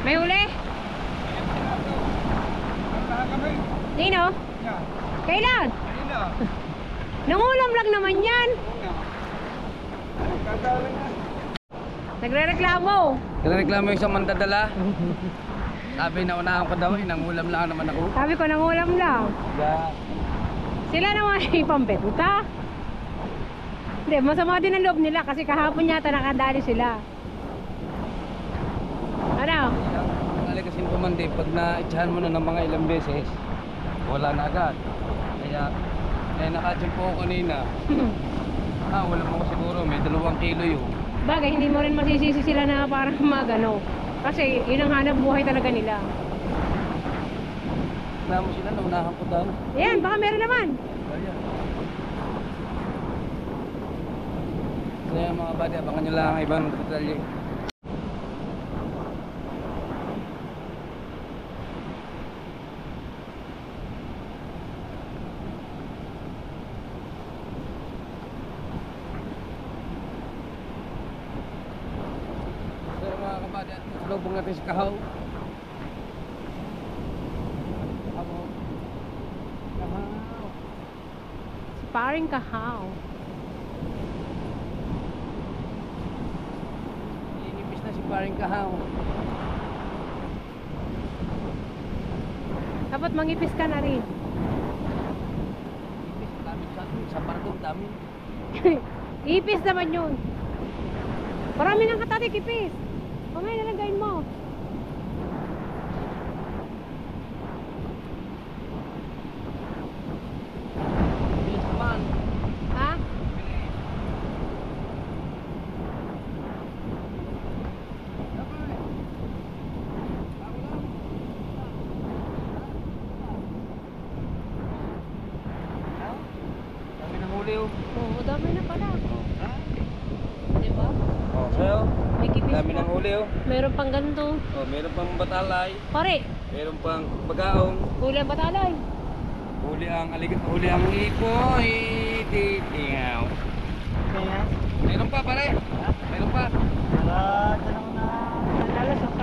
May huli? Nino? Kailan? Nangulam lang naman yan. Nagre-reklamo. Nagre-reklamo yung isang mandadala. Sabi na unahan ko daw, nangulam lang naman ako. Sabi ko nangulam lang. Sila naman ipampenta. Hindi, masama din ang loob nila kasi kahapon yata nakadali sila. Ano? Ang kasi kumandi, pag na-itsahan mo na ng mga ilang beses, wala na agad. Kaya nakachip po ako kanina. Wala mo ko siguro, may 2 kilo yun. Bagay, hindi mo rin masisisi sila na parang magano. Kasi yun ang hanap buhay talaga nila. Wala mo sila, naunahan ko daw. Yan, baka meron naman. Kaya mga buddy, abangan nyo lang ang ibang detalye. Lubong natin si Kahaw. Si paring Kahaw. Inipis na si paring Kahaw. Dapat mangipis ka na rin. Ipis, dami sa atin. Sa parkong dami. Ipis naman yun. Marami ng katatik ipis. Mamaya nalagayin mo. Bilis naman. Ha? Dami ng huli oh. Oo, dami na pala. Diba? Oh, sa'yo. May kipis Dami pa. ng huli oh. Meron pang ganito. Oh, meron pang batalay. Pare, Meron pang bagaong. huli ang batalay. Huli ang ipoy. Titingaw. Meron pa pare. Meron pa. Nalalasok.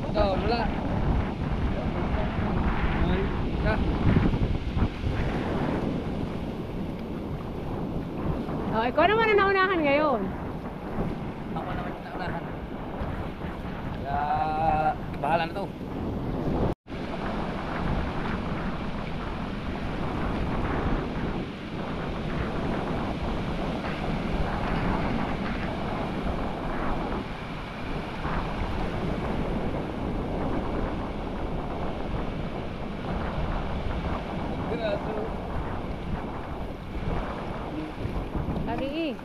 Ito, wala. Ay, isa. Oh, ikaw naman ang naunahan ngayon. Ako naman yung naunahan. Kaya, bahala na to. Sabi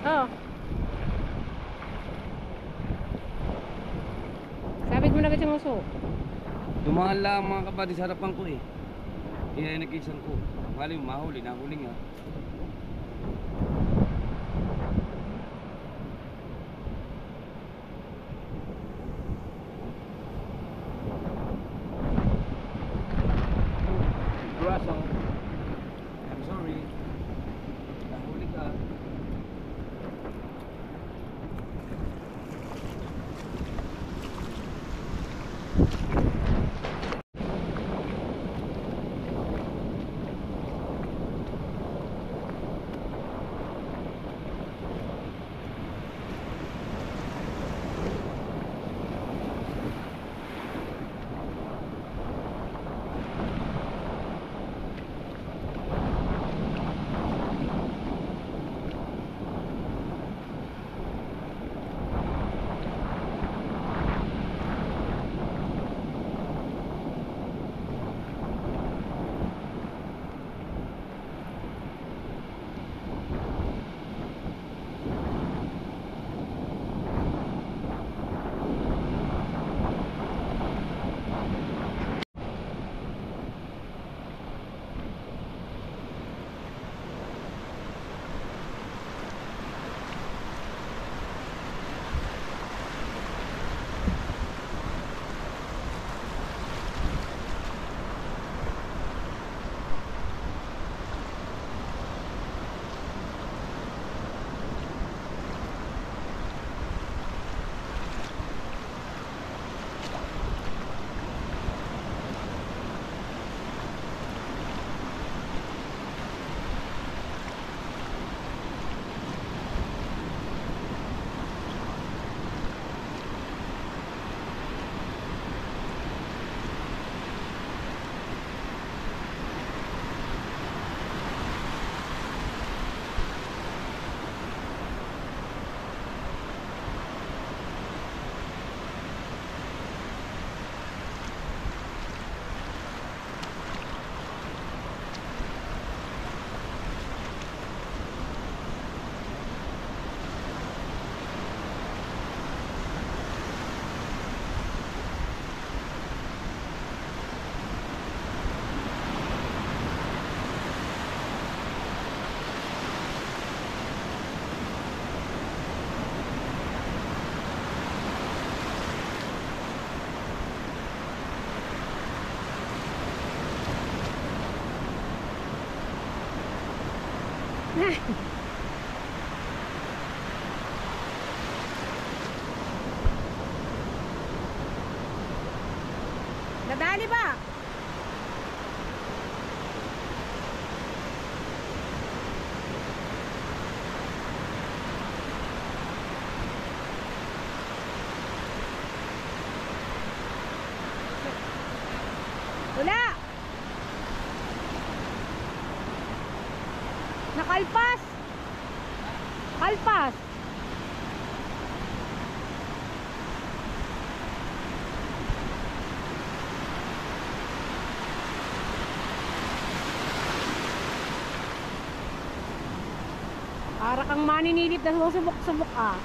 oh. Sabit mo na kasi muso. Dumaan lang mga kabady sa harapan ko eh. Kaya nag-isang ko. Mali mo mahuli, nahuli nga. Braso. I'm sorry. Nahuli ka. Nadali ba? Wala. Nakalpas. Kalpas. Para kang maninilip na susubok-subok ah.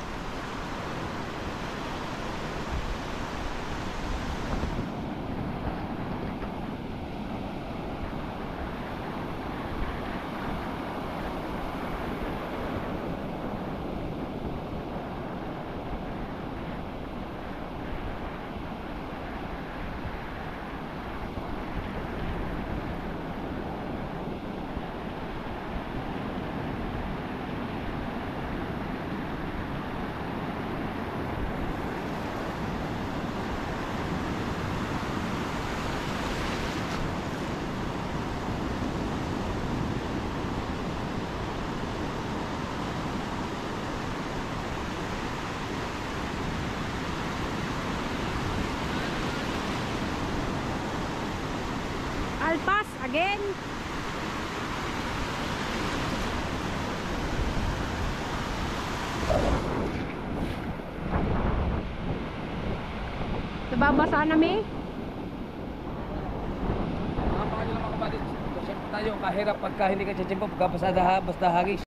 Alpas again. Nababasa na may. Mga paano lang mga kapatid, siyempre tayo kahirap pagka hindi ka tiyempo, pagka basta hagis.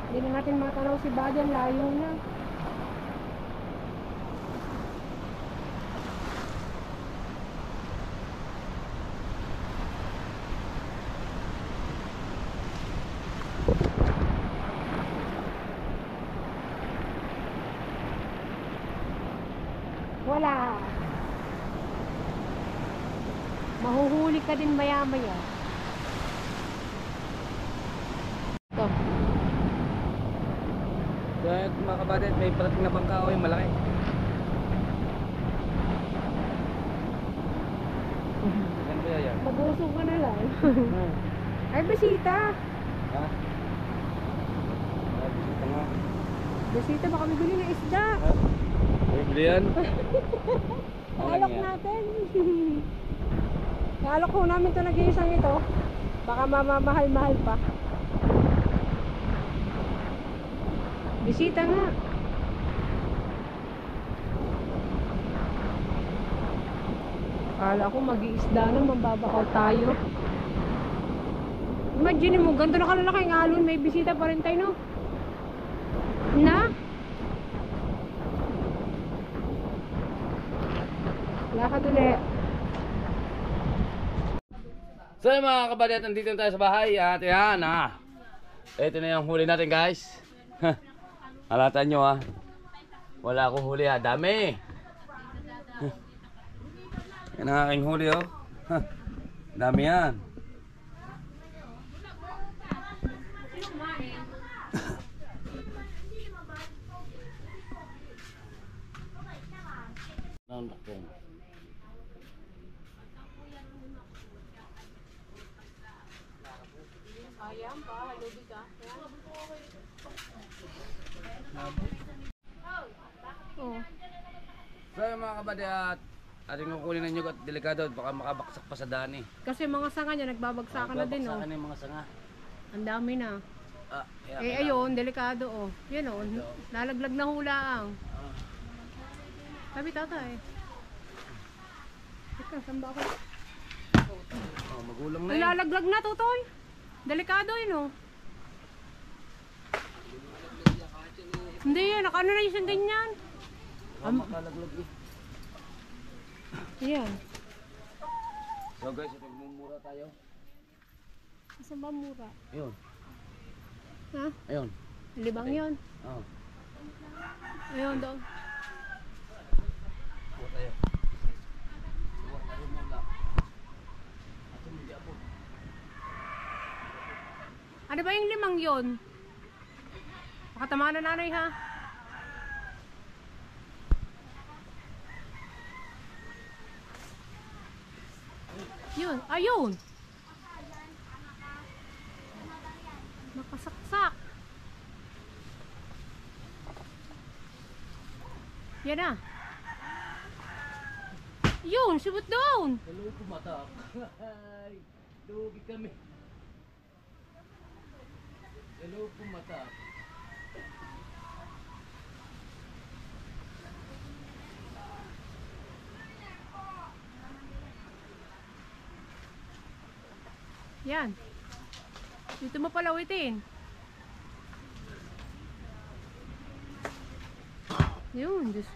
Hindi na natin matanaw si Bajan, layo na. Wala. Mahuhuli ka din maya-maya. Ito. Kaya mga kapatid, may parating na bangka o yung malaki. Yan ba yan? Mag-usok ka na lang. Ay, bisita. Ha? Bisita nga. Bisita, baka bibili ng isda. Ha? Bibili yan? Alok natin. Alok ko namin ito nag-iisang ito. Baka mamamahal-mahal pa. Bisita nga. Akala ko mag-iisda na, mambabakaw tayo. Imagine mo, ganito na kalalaking alon, may bisita pa rin tayo, no? Na? Lakad ulit. So yung mga kapatid, nandito na tayo sa bahay at yan ito na yung huli natin guys. Halatan nyo wala akong huli dami. Yan ang aking huli oh. Ha, dami yan. Ayan pa, halubig ka. Oh. So yung mga kabady at ating kukunin ng nyug at delikado at baka makabaksak pa sa daan eh. Kasi mga sanga niya nagbabagsakan na din oh. Babaksakan na yung mga sanga. Ang dami na. Kaya Eh ayun, delikado oh. Yan oh, lalaglag na hulaang. Sabi tatay. Teka, saan ba ako? magulang na Ay, yun. lalaglag na tutoy. Delikado yun oh. Hindi yan, nakaano na yung ganyan. Makalaglag eh. Ayan. So guys, ito magmumura tayo. Saan ba mura? Ayun. Ha? Ayun. Libang yun. Oo. Ayun doon. Buwa tayo. Buwa tayo mula. Ato hindi ako. Ano ba yung limang yun? Makatama na nanay ha? Yun, ayun! Nakasaksak! Yan na! Yun, subot doon! Hello, pumatak. Lugi kami. Hello, pumatak. Yan. Dito mo palawitin. Yun, Diyos.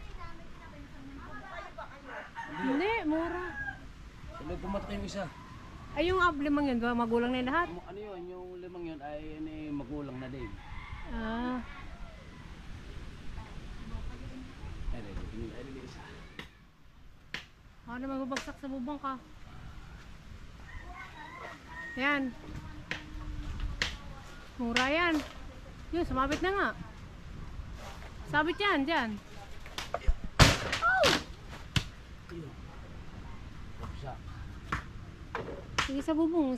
Hindi, mura. Hello, pumatak yung isa. Ay, yung limang yun, magulang na yung lahat. Ano yun, yung limang yun ay magulang na din. Ah, Ay, isa. ako na magbabagsak sa bubong ka. Yan. Mura yan. Yun, sumabit na nga. Sabit yan, dyan. Kapsa. Sige sa bubong,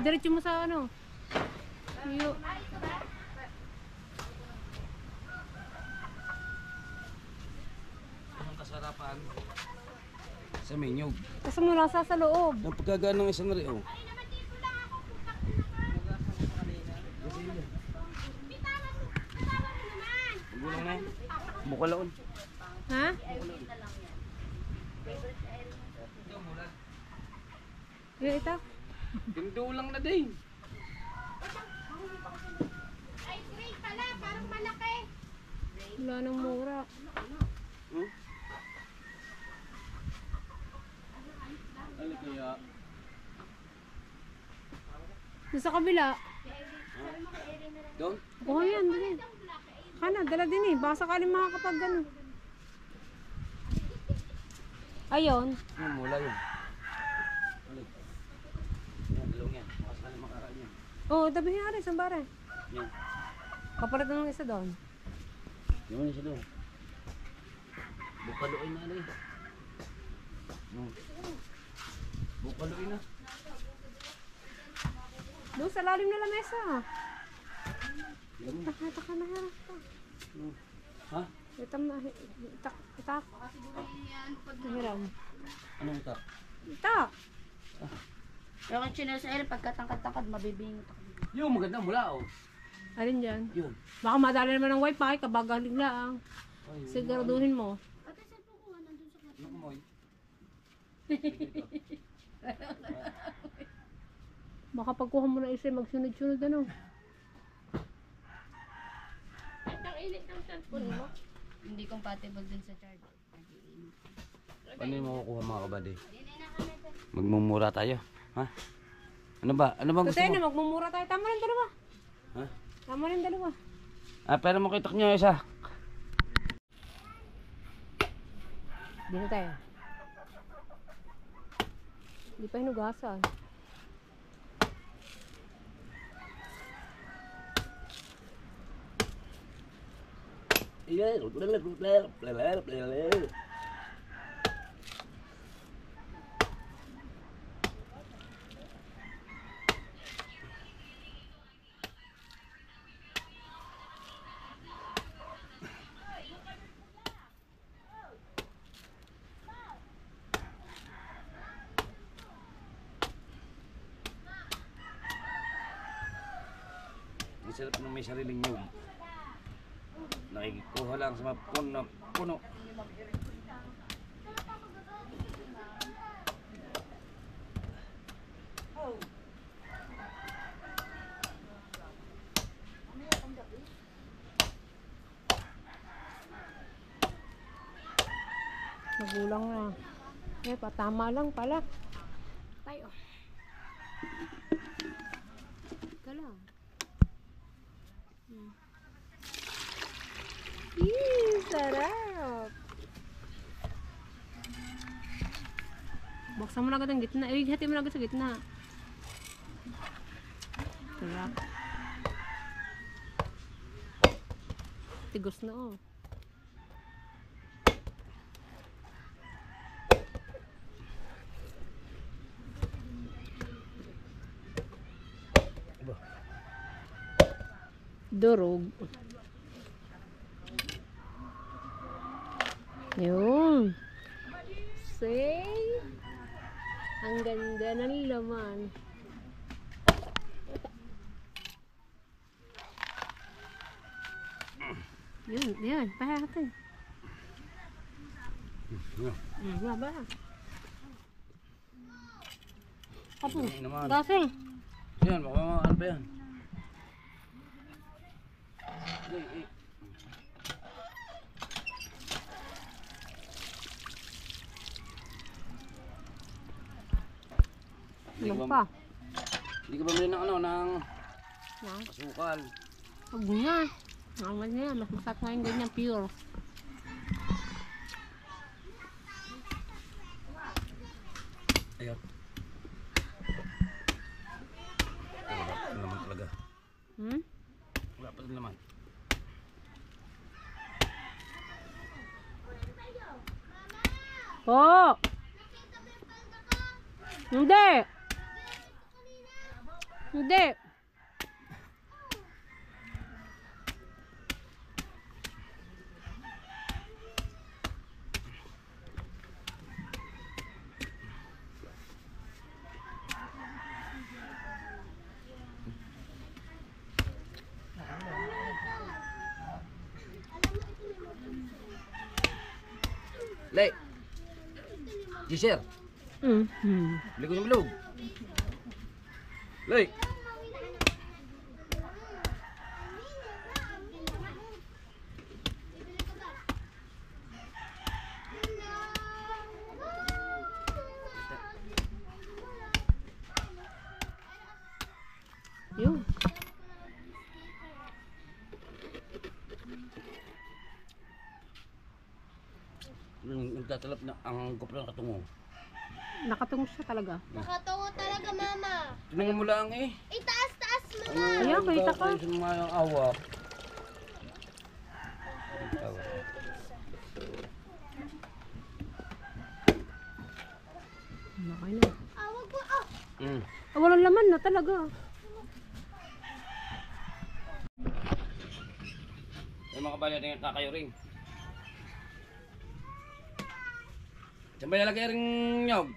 diretso mo sa ano. Iyo. Ang kasarapan sa menu. Kasi mo nasa sa loob. Ang pagkagaan ng isang reo. Magulang na yun. Bukalaon. Ha? Yung ito? Tindulang na din. Ay, great pala, parang malaki. Wala nang mura. Hmm? Ano kaya? Yung sa kabila. Doon? Oh, yan. Dali. Kana, dala din eh. Baka sakaling makakapag ano. Ayun. Mula yun. Yan, dalawang yan. Makasali makakain yan. Oh, tabi niya rin. Saan ba rin? Yan. Kapalit na ng isa doon. Yung isa doon. Bukaluin na rin. Bukaluin na. Doon sa lalim na lamesa. Yan. Taka na harap ka. Ha? Itam na. Itak. Hiram. Anong tak? Itak. Yung kung sinasahil, pagkatangkad-tangkad, mabibingot ako. Yung magandang mula oh. Alin dyan? Yun. Baka madali naman ng wifi. Kabagaling lang. Ay, Siguraduhin mo. Pati sa po nandun sa kwarto. Nakumoy. Baka pagkuha mo na isa, magsunod-sunod ano. Ang init ng cellphone mo. Hindi compatible din sa charger. Paano yung makukuha mga kabady? Magmumura tayo. Ha? Ano ba? Ano bang gusto Tutay mo? na, magmumura tayo. Tama rin dalawa. Ha? Tama rin dalawa. Pero makitak nyo isa. Dito tayo. Hindi pa hinugasan. Ang sarap ng may sariling nyug. Nakikikuha lang sa mga puno. Nagulang na. Eh, patama lang pala. Tayo. Kala. Sarap! Buksan mo na agad ang gitna. Eh, hati mo na agad sa gitna. Sarap. Tigos na oh. Durog. Yun. Say, ang ganda ng laman. Yun. Pahatin. Ba? Apo, Dami naman. gasing. Yan, baka ano ba yan? Ano pa? Hindi ka ba bili ng ano, ng Yan. asukal? Huwag nga. Naman niya. Mas masarap nga yung ganyan pure. Ayan. Wala pa rin naman talaga. Wala pa rin naman. Po! Hindi! Hindi! Lay! Gisher! Mm-hmm. Bili ko yung bilog! Lay! Yun. Nagtatalap na ang kopra ng katungo. Nakatungo siya talaga. Nakatungo talaga, mama. Tinangan mo lang eh. Itaas-taas mo Ano, na. Ayan, kita ka. Sa mga awak. Okay na. Awag mo. Walang laman na talaga. Yung mga kabali natin kakayo ring. Saan ba nalagay ring nyog?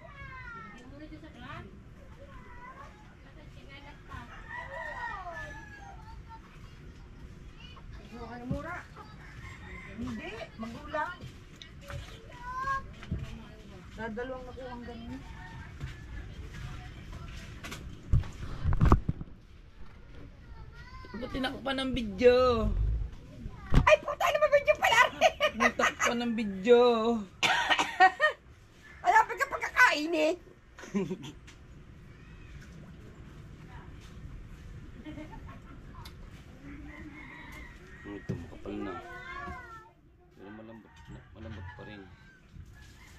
Hindi, magulang. Dadalawang nakuha ang ganun. Ba't tinakpan ng video? Ay, puta na video pala rin! Tinakpan ng video. Ay, apin ka pagkakain eh. Ito, makapal na. Pero malambot pa rin.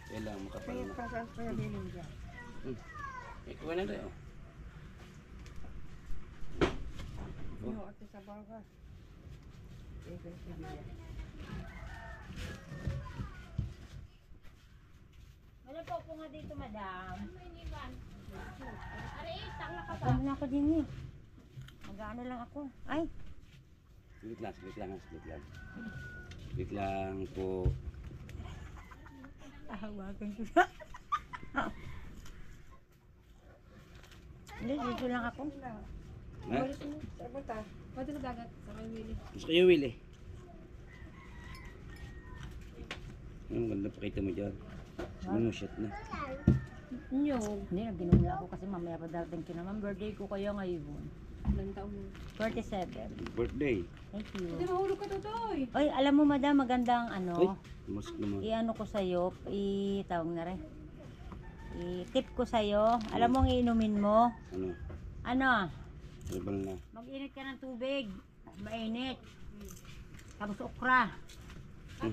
Kailangan makapal na. Saan kaya bilhin dyan? Ikuha na tayo. Ano, ate sa baga. Wala po po nga dito, madam. Aray, tangla ka pa. Ano na ako din eh. Mag-ano lang ako. Ay, Saglit lang, saglit lang, saglit lang. Saglit lang po. ahawagan ko siya. Hindi, dito lang ako. Ha? Sabot ah. Pwede na dagat. Sa may Willie. Gusto kayo, Willie? Ang ganda pakita mo dyan. Ano, shot na. Hindi, nagginumula ako kasi mamaya pa darating ko naman. Birthday ko kaya ngayon. Ilang taon mo. 47. Birthday. Thank Hindi, you. mahulog ka, Totoy. Oy, alam mo madam, magandang Uy, ano, mas naman. i-ano ko sa'yo, tawag na rin. I-tip ko sa'yo. Alam mo ang iinumin mo? Ano? Ano? Herbal na. Mag-init ka ng tubig. Mainit. Tapos okra.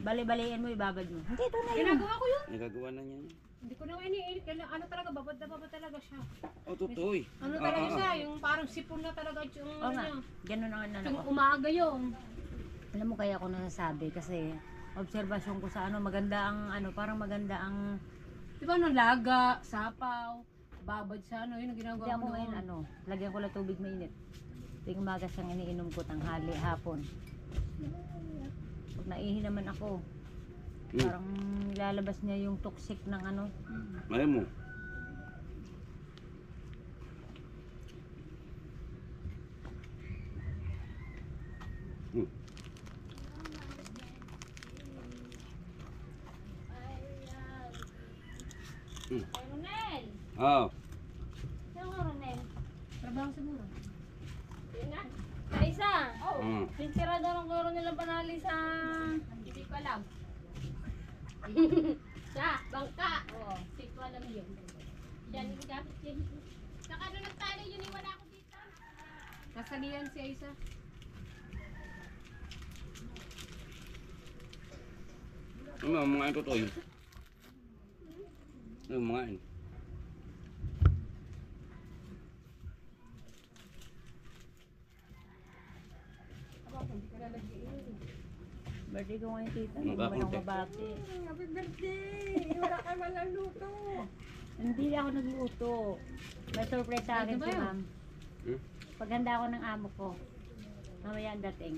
Bali-baliin mo, ibabad mo. Hindi, ito na yun. Ginagawa ko yun. Nagagawa na niya. Hindi ko na iniinit. Ano talaga, babad na babad talaga siya. Oh, tutoy. Ano talaga siya, yung parang sipon na talaga yung Oo ano nga. niya. Ganun ang ano Yung ko. umaga yung. Alam mo kaya ako nasasabi kasi obserbasyon ko sa ano, maganda ang ano, parang maganda ang Di ba ano, laga, sapaw, babad sa ano, yun ang ginagawa hindi ako ko ngayon noon. ano, lagyan ko lang tubig mainit. Tuwing umaga siyang iniinom ko tanghali, hapon. Pag naihi naman ako, parang lalabas niya yung toxic ng ano. Malay mo. Ronel! Oh. Sino ka, Ronel? Trabaho siguro. Yun na. Sa isa. Oh. Mm. Pinsira daw ng kuro nila panali sa... Hindi ko alam. Sa bangka. Oo. Hindi ko alam yun. Yan yung dapat yun. Saka nung nagtali yun, wala ako dito. Kasalian si Aisa. Ano, mga ito toy. Ano, mga ito. Birthday ko ngayon tita, hindi mo Nakakunti. lang mabati. Happy birthday! Wala ka man ang luto. Hindi ako nagluto. May surprise sa akin Ito ba si yun? ma'am. Hmm? Paghanda ako ng amo ko. Mamaya ang dating.